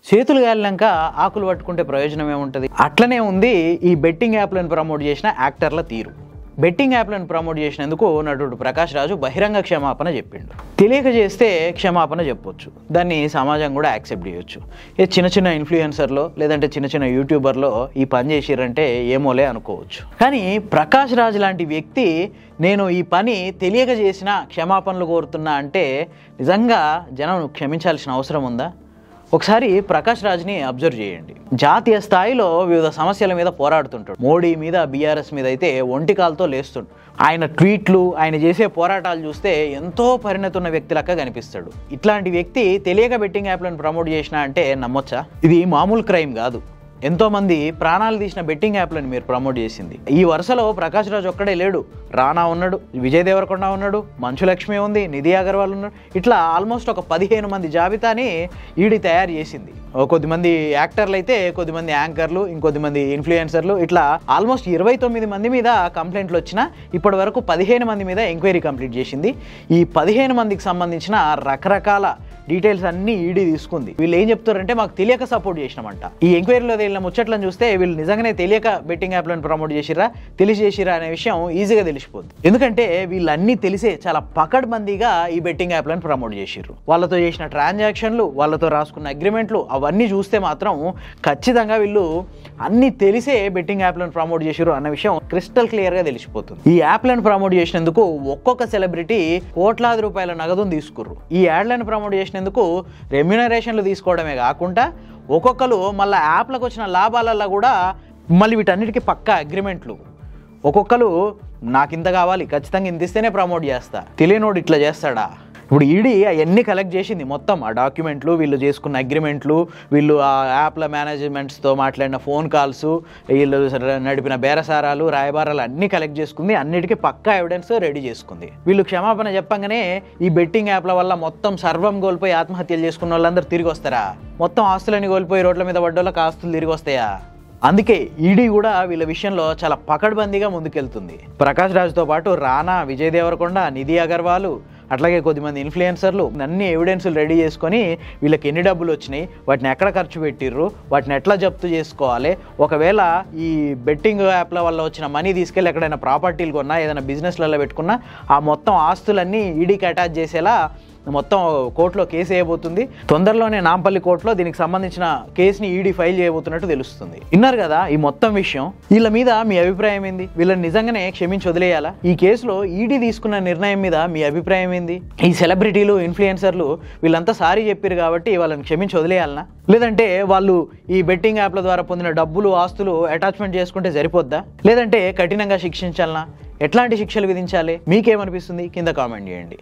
చేతులు గాలినాక ఆకులు పట్టుకుంటే ప్రయోజనం ఏముంటుంది? అట్లనే ఉంది ఈ బెట్టింగ్ యాప్లను ప్రమోట్ చేసిన యాక్టర్ల తీరు. బెట్టింగ్ యాప్లను ప్రమోట్ చేసినందుకు నటుడు ప్రకాష్ రాజు బహిరంగ క్షమాపణ చెప్పిండు. తెలియక చేస్తే క్షమాపణ చెప్పొచ్చు, దాన్ని సమాజం కూడా యాక్సెప్ట్ చేయొచ్చు. చిన్న చిన్న ఇన్ఫ్లుయెన్సర్లో లేదంటే చిన్న చిన్న యూట్యూబర్లో ఈ పని చేసిరంటే ఏమోలే అనుకోవచ్చు. కానీ ప్రకాష్ రాజు లాంటి వ్యక్తి నేను ఈ పని తెలియక చేసిన క్షమాపణలు కోరుతున్నా అంటే నిజంగా జనం క్షమించాల్సిన అవసరం ఉందా? ఒకసారి ప్రకాష్ రాజ్ని అబ్జర్వ్ చేయండి. జాతీయ స్థాయిలో వివిధ సమస్యల మీద పోరాడుతుంటాడు. మోడీ మీద, బీఆర్ఎస్ మీద అయితే ఒంటి కాలుతో లేస్తుండు. ఆయన ట్వీట్లు, ఆయన చేసే పోరాటాలు చూస్తే ఎంతో పరిణతి ఉన్న వ్యక్తి లెక్క కనిపిస్తాడు. ఇట్లాంటి వ్యక్తి తెలియక బెట్టింగ్ యాప్లను ప్రమోట్ చేసినా అంటే నమ్మొచ్చా? ఇది మామూలు క్రైమ్ కాదు. ఎంతోమంది ప్రాణాలు తీసిన బెట్టింగ్ యాప్లను మీరు ప్రమోట్ చేసింది. ఈ వరుసలో ప్రకాష్ రాజ్ ఒక్కడే లేడు. రానా ఉన్నాడు, విజయ్ దేవరకొండ ఉన్నాడు, మంచు లక్ష్మి ఉంది, నిధి అగర్వాల్ ఉన్నాడు. ఇట్లా ఆల్మోస్ట్ ఒక 15 మంది జాబితాని ఈడీ తయారు చేసింది. కొద్దిమంది యాక్టర్లు అయితే, కొద్దిమంది యాంకర్లు, ఇంకొద్దిమంది ఇన్ఫ్లుయెన్సర్లు, ఇట్లా ఆల్మోస్ట్ 29 మంది మీద కంప్లైంట్లు వచ్చినా ఇప్పటి వరకు 15 మంది మీద ఎంక్వైరీ కంప్లీట్ చేసింది. ఈ 15 మందికి సంబంధించిన రకరకాల డీటెయిల్స్ అన్నీ ఈడీ తీసుకుంది. వీళ్ళు ఏం చెప్తారంటే మాకు తెలియక సపోర్ట్ చేసినామంట. ఈ ఎంక్వైరీలో తేలిన ముచ్చట్లను చూస్తే వీళ్ళు నిజంగానే తెలియక బెట్టింగ్ యాప్లను ప్రమోట్ చేసిరా, తెలిసి చేసిరా అనే విషయం ఈజీగా తెలిసిపోద్ది. ఎందుకంటే వీళ్ళన్నీ తెలిసే చాలా పకడ్బందీగా ఈ బెట్టింగ్ యాప్లను ప్రమోట్ చేసిర్రు. వాళ్ళతో చేసిన ట్రాన్సాక్షన్లు, వాళ్ళతో రాసుకున్న అగ్రిమెంట్లు అవన్నీ చూస్తే మాత్రం ఖచ్చితంగా వీళ్ళు అన్నీ తెలిసే బెట్టింగ్ యాప్లను ప్రమోట్ చేసిర్రు అన్న విషయం క్రిస్టల్ క్లియర్గా తెలిసిపోతుంది. ఈ యాప్లను ప్రమోట్ చేసినందుకు ఒక్కొక్క సెలబ్రిటీ కోట్లాది రూపాయల నగదును తీసుకుర్రు. ఈ యాడ్లను ప్రమోట్ చేసినందుకు రెమ్యునరేషన్లు తీసుకోవడమే కాకుండా ఒక్కొక్కరు మళ్ళీ యాప్లకు వచ్చిన లాభాలలో కూడా మళ్ళీ వీటన్నిటికీ పక్కా అగ్రిమెంట్లు. ఒక్కొక్కరు నాకు ఇంత కావాలి, ఖచ్చితంగా ఇంత ఇస్తేనే ప్రమోట్ చేస్తా. తెలియనోడు ఇట్లా చేస్తాడా? ఇప్పుడు ఈడీ అవన్నీ కలెక్ట్ చేసింది మొత్తం. ఆ డాక్యుమెంట్లు, వీళ్ళు చేసుకున్న అగ్రిమెంట్లు, వీళ్ళు ఆ యాప్ల మేనేజ్మెంట్స్తో మాట్లాడిన ఫోన్ కాల్స్, వీళ్ళు నడిపిన బేరసారాలు, రాయబారాలు అన్నీ కలెక్ట్ చేసుకుంది. అన్నిటికీ పక్కా ఎవిడెన్స్ రెడీ చేసుకుంది. వీళ్ళు క్షమాపణ చెప్పంగానే ఈ బెట్టింగ్ యాప్ల వల్ల మొత్తం సర్వం కోల్పోయి ఆత్మహత్యలు చేసుకున్న వాళ్ళందరూ తిరిగి వస్తారా? మొత్తం ఆస్తులని కోల్పోయి రోడ్ల మీద పడ్డోళ్ళకి ఆస్తులు తిరిగి వస్తాయా? అందుకే ఈడీ కూడా వీళ్ళ విషయంలో చాలా పకడ్బందీగా ముందుకెళ్తుంది. ప్రకాష్ రాజ్తో పాటు రానా, విజయ్ దేవరకొండ, నిధి అగర్వాల్, అట్లాగే కొద్దిమంది ఇన్ఫ్లుయెన్సర్లు అన్ని ఎవిడెన్స్లు రెడీ చేసుకొని వీళ్ళకి ఎన్ని డబ్బులు వచ్చినాయి, వాటిని ఎక్కడ ఖర్చు పెట్టిర్రు, వాటిని ఎట్లా జప్తు చేసుకోవాలి, ఒకవేళ ఈ బెట్టింగ్ యాప్ల వల్ల వచ్చిన మనీ తీసుకెళ్ళి ఎక్కడైనా ప్రాపర్టీలు కొన్నా, ఏదైనా బిజినెస్లలో పెట్టుకున్నా ఆ మొత్తం ఆస్తులన్నీ ఈడీకి అటాచ్ చేసేలా మొత్తం కోర్టులో కేసు వేయబోతుంది. తొందరలోనే నాంపల్లి కోర్టులో దీనికి సంబంధించిన కేసుని ఈడీ ఫైల్ చేయబోతున్నట్టు తెలుస్తుంది. విన్నారు కదా ఈ మొత్తం విషయం. వీళ్ళ మీద మీ అభిప్రాయం ఏంది? వీళ్ళని నిజంగానే క్షమించి వదిలేయాలా? ఈ కేసులో ఈడీ తీసుకున్న నిర్ణయం మీద మీ అభిప్రాయం ఏంది? ఈ సెలబ్రిటీలు, ఇన్ఫ్లుయెన్సర్లు వీళ్ళంతా సారీ చెప్పారు కాబట్టి వాళ్ళని క్షమించి వదిలేయాలనా? లేదంటే వాళ్ళు ఈ బెట్టింగ్ యాప్ల ద్వారా పొందిన డబ్బులు, ఆస్తులు అటాచ్మెంట్ చేసుకుంటే సరిపోద్దా? లేదంటే కఠినంగా శిక్షించాలనా? ఎట్లాంటి శిక్షలు విధించాలి? మీకేమనిపిస్తుంది? కింద కామెంట్ చేయండి.